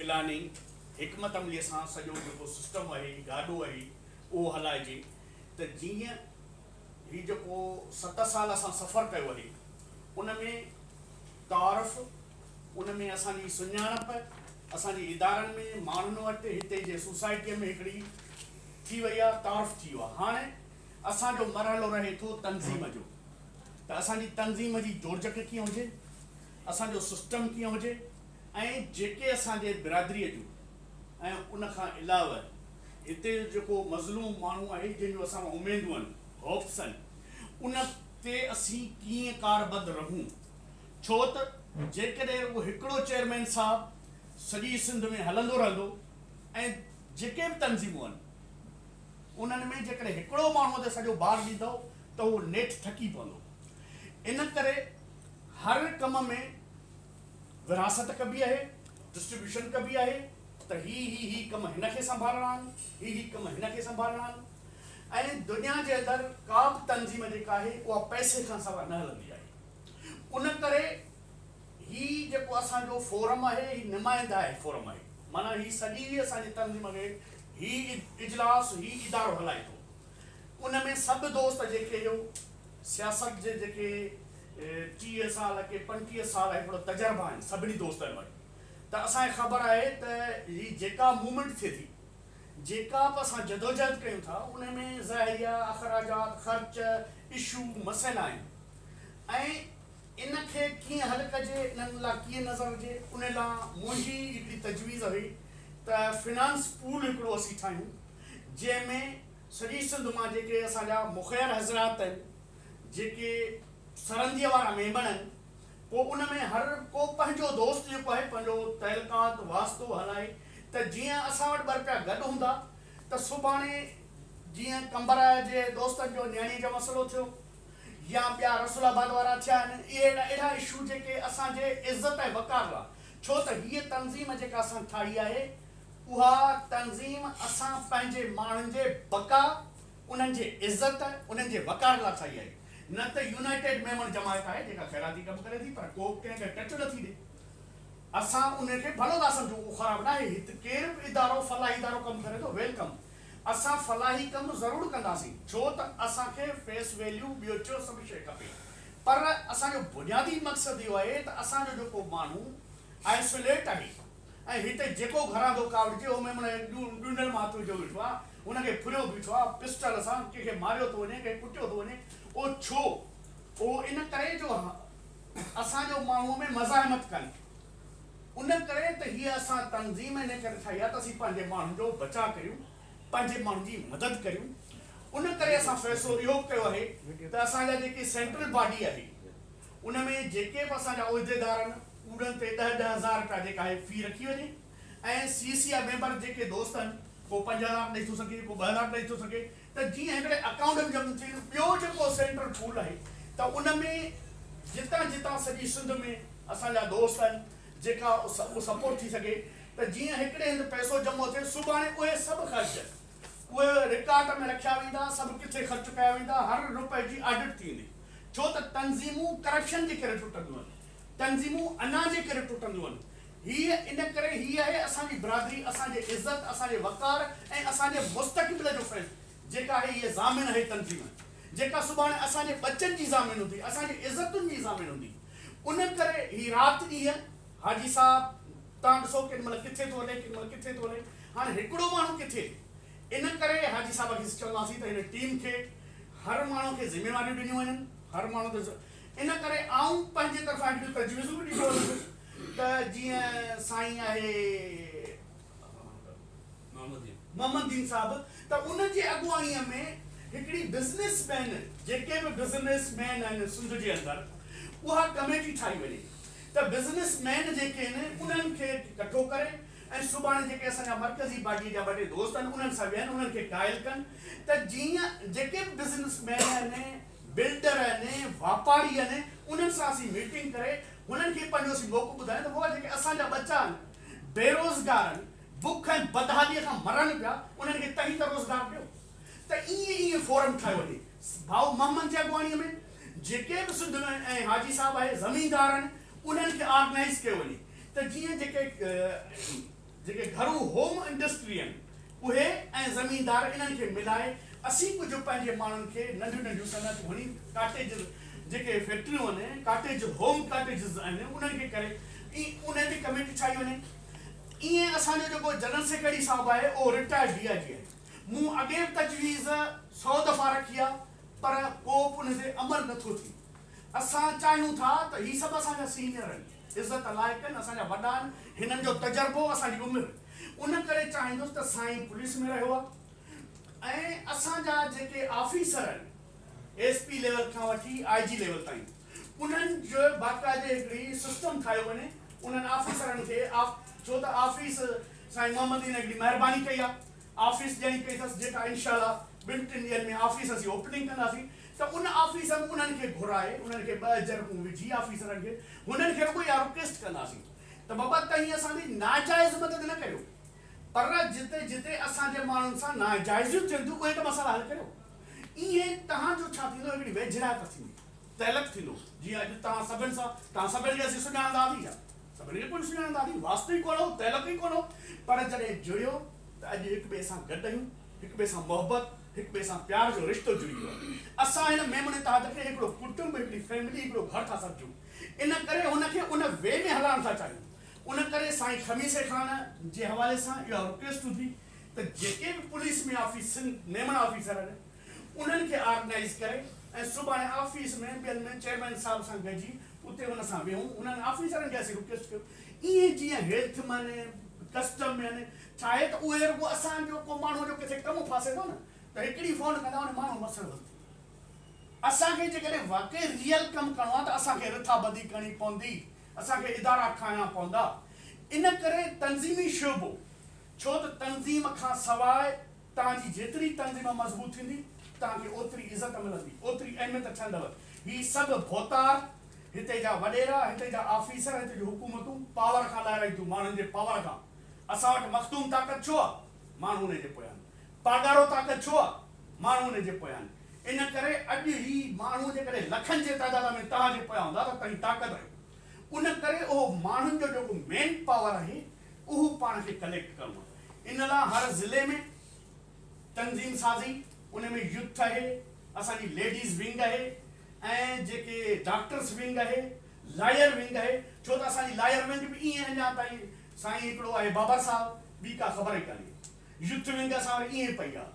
किलानी हिकमत अमलीअ सां सॼो जेको सिस्टम आहे गाॾो आहे उहो हलाइजे त जीअं ही जेको 7 साल असां सफ़र कयो आहे उन में तारफ़ उन में असांजी सुञाणप असांजे इदारनि में माण्हुनि वटि हिते जे सोसाइटीअ में हिकिड़ी थी वई आहे तारफ़ थी वियो आहे। हाणे असांजो मरहलो रहे थो तंज़ीम जो त असांजी तंज़ीम जी जोड़जक कीअं हुजे, असांजो सिस्टम कीअं हुजे ऐं जेके असांजे बिरादरीअ जूं ऐं उन खां अलावा हिते जेको मज़लूम माण्हू आहे जंहिंजो असां उमेदूं आहिनि होप्स आहिनि उन ते असीं कीअं कारबद्ध रहूं। छो त जेकॾहिं उहो हिकिड़ो चेयरमैन साहब सॼी सिंध में हलंदो रहंदो ऐं जेके बि तंज़ीमूं आहिनि उन्हनि में जेकॾहिं हिकिड़ो माण्हू ते सॼो भार ॾींदो त उहो नेठि थकी पवंदो। इन करे हर कम में विरासत कबी आहे, डिस्ट्रीब्यूशन कबी आहे त ही कम हिन खे संभालणा आहिनि, ही कम हिन खे संभालणा आहिनि ऐं दुनिया जे अंदरि का बि तंज़ीम जेका आहे उहा पैसे खां सवाइ न हलंदी आहे। उन करे ही जेको असांजो फोरम आहे ही नुमाइंदा आहे फोरम आहे, माना ही सॼी असांजी तंज़ीम खे ही इजलास ही इदारो हलाए थो। उन में सभु दोस्त जेके जो सियासत जे जेके 30 साल के 35 साल हिकिड़ो तजुर्बा आहिनि सभिनी दोस्तनि वटि त असांखे ख़बर आहे त ही जेका मूवमेंट थिए थी जेका बि असां जदोजहद कयूं था उन में ज़ाहिरिया अख़राजात ख़र्च इशू मसइला आहिनि ऐं इन खे कीअं हल कजे, इन्हनि लाइ कीअं नज़र हुजे, उन लाइ मुंहिंजी हिकिड़ी तजवीज़ हुई त फिनांस पूल हिकिड़ो असीं ठाहियूं जंहिंमें सॼी सिंध मां जेके असांजा मुख़ैर हज़रात आहिनि जेके सरंदीअ वारा मेंबर आहिनि पोइ उन में हर को पंहिंजो दोस्त जेको आहे पंहिंजो तहलकात वास्तो हलाए त जीअं असां वटि 2 रुपया गॾु हूंदा त सुभाणे जीअं कंबर जे दोस्तनि जो न्याणी जो मसइलो थियो या ॿिया रसूलाबाद वारा थिया आहिनि, इहे अहिड़ा इशू जेके असांजे इज़त ऐं वक़ार लाइ, छो त हीअ तंज़ीम जेका असां ठाही आहे उहा तंज़ीम असां पंहिंजे माण्हुनि जे बका उन्हनि जे इज़त उन्हनि जे वक़ार लाइ ठाही आहे, न त यूनाइटेड मेंबर जमायत आहे जेका ख़ैराती कमु करे थी पर को कंहिंखे टच नथी ॾे। असां उनखे भलो था सम्झूं, उहो ख़राबु न आहे, हिते केरु बि इदारो फलाही इदारो कमु करे थो वेलकम, असां फलाही कमु ज़रूरु कंदासीं छो त असांखे फेस वैल्यू ॿियो चयो सभु शइ खपे पर असांजो बुनियादी मक़सदु इहो आहे त असांजो जेको माण्हू आइसोलेट आहे ऐं हिते जेको घरां थो कावड़िजे उहो ॾूंढल माथो जो बीठो आहे उनखे फुरियो बीठो आहे पिस्टल सां कंहिंखे मारियो थो वञे कंहिं कुटियो थो वञे, उहो छो? उहो इन करे जो असांजो माण्हूअ में मज़ाहिमत कनि, उन करे त हीअ असां तंज़ीम इन करे ठाही आहे त असीं पंहिंजे माण्हुनि जो बचाव करियूं, पंहिंजे माण्हुनि जी मदद करियूं। उन करे असां फ़ैसिलो इहो कयो आहे त असांजा जेके सेंट्रल बॉडी आहे उन में जेके बि असांजा उहिदेदार आहिनि उन्हनि ते 10-10 हज़ार रुपया जेका आहे फी रखी वञे ऐं CCA मेंबर जेके दोस्त आहिनि को 5,000 ॾेई थो सघे को 2,000 ॾेई थो सघे त जीअं हिकिड़े अकाउंट में जमा थिए। ॿियो जेको सेंट्रल पूल आहे त उन में जितां जितां सॼी सिंध में असांजा दोस्त आहिनि जेका उहो सपोर्ट थी सघे त जीअं हिकिड़े हंधि पैसो जमो थिए सुभाणे उहे सभु ख़र्च उहे रिकॉर्ड में रखिया वेंदा, सभु किथे ख़र्च कया वेंदा, हर रुपए जी ऑडिट थींदी। छो त तंज़ीमूं करप्शन जे करे टुटंदियूं आहिनि, तंज़ीमूं अना जे करे टुटंदियूं आहिनि। हीअ इन करे हीअ आहे असांजी बिरादरी, असांजे इज़त, असांजे वक़ार ऐं असांजे मुस्तक़बिल जो फ़ैसिलो जेका आहे हीअ ज़ामिन आहे तंज़ीम जेका सुभाणे असांजे बचनि जी ज़ामिन हूंदी, असांजी इज़तुनि जी ज़ामिन हूंदी। उन करे ही राति ॾींहं हाजी साहब तव्हां ॾिसो केॾीमहिल किथे थो हले केॾीमहिल किथे थो हले, हाणे हिकिड़ो माण्हू किथे, इन करे हाजी साहब खे चवंदासीं त हिन टीम खे हर माण्हू खे ज़िम्मेवारियूं ॾिनियूं वञनि, हर माण्हू ते इन करे आऊं पंहिंजे तरफ़ां हिकिड़ियूं तजवीज़ूं बि ॾींदो वञुसि त जीअं साईं आहे मोहम्मदीन साहब त उन जी अॻुवाणीअ में हिकिड़ी बिज़नेसमैन जेके बि बिज़नेसमैन आहिनि सिंध जे अंदरि उहा कमेटी ठाही वञे त बिज़नेसमैन जेके आहिनि उन्हनि खे इकठो करे ऐं सुभाणे जेके असांजा मरकज़ी बाडी जा 2 टे दोस्त आहिनि उन्हनि सां वेहनि, उन्हनि खे क़ाइल कनि त जीअं जेके बि बिज़नेसमैन आहिनि, बिल्डर आहिनि, वापारी आहिनि, उन्हनि सां असीं मीटिंग करे उन्हनि खे पंहिंजो असीं मौक़ो ॿुधायूं त उहे जेके असांजा बच्चा आहिनि बेरोज़गार आहिनि, बुख ऐं बदहालीअ खां मरनि पिया, उन्हनि खे तई त रोज़गार ॾियो। त ईअं फोरम ठाहियो वञे भाऊ मोहम्मद जी अॻुवाणीअ में जेके बि सिंध में ऐं हाजी साहब आहे ज़मीनदार आहिनि उन्हनि खे ऑर्गनाइज़ कयो वञे त जीअं जेके जेके घरू होम इंडस्ट्री आहिनि उहे ऐं ज़मीनदार इन्हनि खे मिलाए असीं कुझु पंहिंजे माण्हुनि खे नंढियूं नंढियूं सनत हणी काटेज जेके फैक्ट्रियूं आहिनि काटेज होम काटेजिस आहिनि उन्हनि खे करे उन ते कमेटी ठाही वञे। ईअं असांजो जेको जनरल सेक्रेटरी साहिबु आहे उहो रिटायर्ड DIG आहे। मूं अॻे बि तजवीज़ 100 दफ़ा रखी आहे पर को बि उन ते अमल नथो थिए। असां चाहियूं था त ही सभु असांजा सीनियर आहिनि, इज़त लाइक़ आहिनि, असांजा वॾा आहिनि, हिननि जो तजुर्बो, असांजी उमिरि, उन करे चाहींदुसि त साईं पुलिस में रहियो आहे ऐं असांजा जेके ऑफिसर आहिनि SP लेवल खां वठी IG लेवल ताईं उन्हनि जो बाक़ाइदे हिकिड़ी सिस्टम ठाहियो वञे उन्हनि ऑफिसरनि खे छो त ऑफिस साईं मोहम्मद ने हिकिड़ी महिरबानी कई आहे, ऑफिस ॼणी कई अथसि जेका इंशाअल्लाह 2-3 ॾींहंनि में ऑफिस असीं ओपनिंग कंदासीं त उन ऑफिस में उन्हनि खे घुराए उन्हनि खे 2000 रुपया विझी ऑफिसरनि खे हुननि खे रुगो इहा रिक्वेस्ट कंदासीं त बाबा तव्हीं असांजी नाजाइज़ मदद न कयो पर जिते जिते असांजे माण्हुनि सां नाजाइज़ियूं थियनि उहे त मसाला हल कयो। ईअं तव्हांजो छा थींदो हिकिड़ी वेझड़ात थींदी, तहलक थींदो। जीअं अॼु तव्हां सभिनि खे असीं सुञाणंदासीं सभिनी खे कोन सुञाणंदासीं, वास्तविक कोन हो, तहलक ई कोन हो, पर जॾहिं जुड़ियो त अॼु हिक ॿिए सां गॾु आहियूं, हिक ॿिए सां मोहबत, हिक ॿिए सां प्यार जो रिश्तो जुड़ी वियो आहे। असां हिन मेमने तहत खे हिकिड़ो कुटुंब, हिकिड़ी फैमिली, हिकिड़ो घर था सम्झूं। इन करे हुनखे उन वे में हलाइण था चाहियूं। उन करे साईं खमीसे खान जे हवाले सां इहा रिक्वेस्ट हूंदी त जेके बि पुलिस में मेमन ऑफिसर आहिनि उन्हनि खे ऑर्गेनाइज़ करे ऐं सुभाणे ऑफिस में ॿियनि में चेयरमैन साहिब सां गॾिजी उते हुन सां वेहूं, उन्हनि ऑफिसरनि खे असीं रिक्वेस्ट कयूं। ईअं जीअं हेल्थ में आहिनि, कस्टम में आहिनि, छा आहे त उहे रुगो असांजो को माण्हू जो किथे कमु फासे थो न त हिकिड़ी फ़ोन कंदा उन माण्हू मसइलो हल थी। असांखे जेकॾहिं वाक़ई रियल कमु करिणो आहे त असांखे रिथाबंदी करणी पवंदी, असांखे इदारा ठाहिणा पवंदा। इन करे तंज़ीमी शोबो, छो त तंज़ीम खां सवाइ तव्हांजी जेतिरी तंज़ीम मज़बूत थींदी तव्हांखे ओतिरी इज़त मिलंदी, ओतिरी अहमियत ठहंदव। ही सभु भोतार, हिते जा वॾेरा, हिते जा ऑफिसर, हिते जूं हुकूमतूं पावर खां लाहे थियूं, माण्हुनि जे पावर खां। असां वटि मख़दूम ताक़त छो आहे? माण्हू उन जे पोयां आहिनि। पागारो ताक़त छो आहे? माण्हू उन जे पोयां आहिनि। इन करे अॼु ही माण्हू जेकॾहिं लखनि जे तइदाद में तव्हांजे पोयां हूंदा त तव्हां ताक़त आहियो। उन करे उहो माण्हुनि जो जेको मेन पावर आहे उहो पाण खे कलेक्ट करिणो आहे। इन लाइ हर ज़िले में तंज़ीम साज़ी, उन में यूथ आहे, असांजी लेडीज़ विंग आहे ऐं जेके डॉक्टर्स विंग आहे, लायर विंग आहे। छो त असांजी लायर विंग बि ईअं अञा ताईं साईं हिकिड़ो आहे बाबर साहिबु, ॿी का ख़बर ई कान्हे। यूथ विंग असां वटि ईअं पई आहे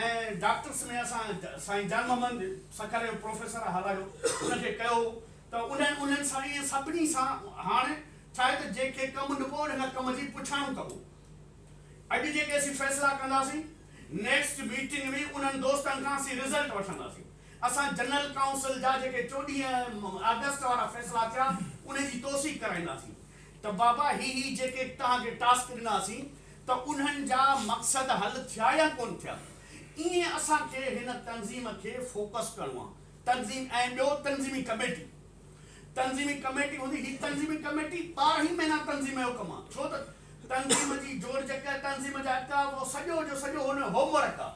ऐं डॉक्टर्स में असां साईं जान मोहम्मद सखर जो प्रोफेसर हलायो, उनखे कयो त उन्हनि सां ईअं सभिनी सां हाणे छा आहे त जेके कमु निबो हिन कम जी पुछाणो कबो। अॼु जेके असीं फ़ैसिला कंदासीं नेक्स्ट मीटिंग में उन्हनि दोस्तनि खां असीं रिज़ल्ट वठंदासीं। असां जनरल काउंसिल जा जेके 24 अगस्त वारा फ़ैसिला थिया उनजी तौसीक़ कराईंदासीं त बाबा ही जेके तव्हांखे टास्क ॾिनासीं त उन्हनि जा मक़सद हल थिया या कोन थिया। ईअं असांखे हिन तंज़ीम खे फोकस करिणो आहे। तंज़ीम ऐं ॿियो तंज़ीमी कमेटी हूंदी। ही तंज़ीमी कमेटी 12 महीना तंज़ीम जो कमु आहे। छो त तंज़ीम जी जोड़ जॻह, तंज़ीम जा अहकाम सॼो जो सॼो हुन होमवर्क आहे।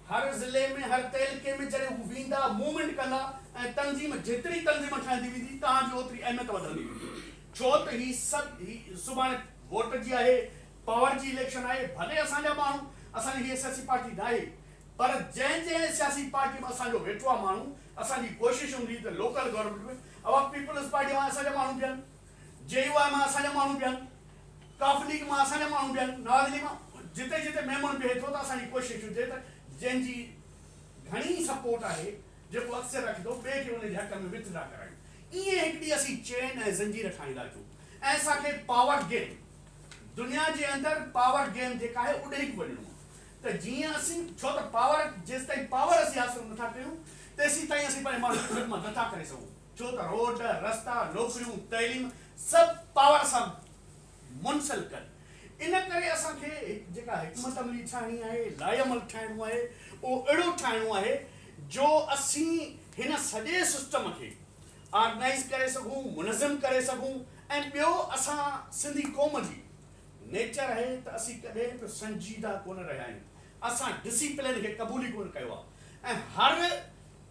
हर ज़िले में, हर तहलके में जॾहिं हू वेंदा, मूवमेंट कंदा ऐं तंज़ीम जेतिरी तंज़ीम ठहंदी वेंदी तव्हांजी ओतिरी अहमियत वधंदी वेंदी। छो त ही सभु सुभाणे वोट जी आहे, पावर जी इलेक्शन आहे। भले असांजा माण्हू, असांजी हीअ सियासी पार्टी न आहे, पर जंहिं सियासी पार्टी में असांजो वेठो आहे माण्हू, असांजी कोशिशि हूंदी त लोकल गवर्नमेंट में अवाम पीपल्स पार्टी मां असांजा माण्हू बीहनि, JUI मां असांजा माण्हू बीहनि, काफ लीग मां असांजा माण्हू बीहनि, नवाज़ लीग मां, जिते जिते मेमन बीहे थो त असांजी कोशिशि हुजे त जंहिंजी घणी सपोर्ट आहे जेको अक्सर रखे थो ॿिए खे उनजे हक़ में विथड्रा करायूं। ईअं हिकिड़ी असीं चेन ऐं ज़ंजीर ठाहींदा अचूं ऐं असांखे पावर गेम, दुनिया जे अंदरि पावर गेम जेका आहे उॾेई वञिणो आहे। त जीअं असीं, छो त पावर जेसि ताईं पावर असीं हासिल नथा कयूं तेसि ताईं असीं पंहिंजे माण्हुनि खे ख़िदमत नथा करे सघूं। छो त रोड, रस्ता, नौकरियूं, तइलीम सभु पावर सां मुनसिल कनि। इन करे असांखे जेका हिकमत अमली ठाहिणी आहे, लाइअमल ठाहिणो आहे, उहो अहिड़ो ठाहिणो आहे जो असीं हिन सॼे सिस्टम खे ऑर्गेनाइज़ करे सघूं, मुनज़िम करे सघूं। ऐं ॿियो असां सिंधी क़ौम जी नेचर आहे त असीं कॾहिं बि संजीदा कोन रहिया आहियूं। असां डिसिप्लिन खे क़बूल ई कोन कयो आहे ऐं हर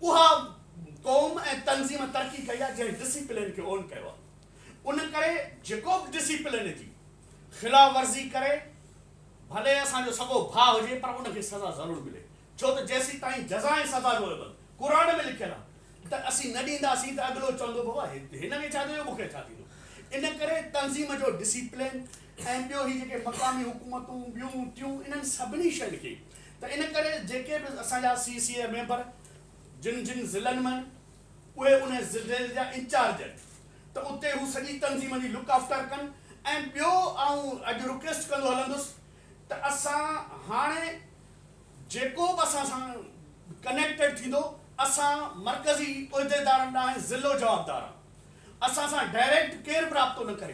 उहा क़ौम ऐं तंज़ीम तरक़ी कई आहे जंहिं डिसिप्लिन खे ओन कयो आहे। उन करे जेको बि डिसिप्लिन जी ख़िलाफ़ वर्ज़ी करे भले असांजो सॻो भाउ हुजे पर उनखे सज़ा ज़रूरु मिले, छो त जेसीं ताईं जज़ा ऐं सज़ा जो क़ुरान में लिखियलु आहे त असीं न ॾींदासीं त अॻिलो चवंदो बाबा हिन में छा थियो मूंखे छा थींदो। इन करे तंज़ीम जो डिसिप्लिन ऐं ॿियो ही जेके मक़ामी हुकूमतूं ॿियूं टियूं इन्हनि सभिनी शयुनि खे त इन करे जेके बि असांजा CCA मेंबर जिन जिन ज़िलनि में उहे उन ज़िले जा इंचार्ज आहिनि त उते हू सॼी तंज़ीम जी लुक आफ्टर कनि। ऐं ॿियो आऊं अॼु रिक्वेस्ट कंदो हलंदुसि त असां हाणे जेको बि असां सां कनेक्टेड थींदो असां मर्कज़ी उहिदेदारनि ॾांहुं ज़िलो जवाबदार आहे, असां सां डायरेक्ट केरु बि राब्तो न करे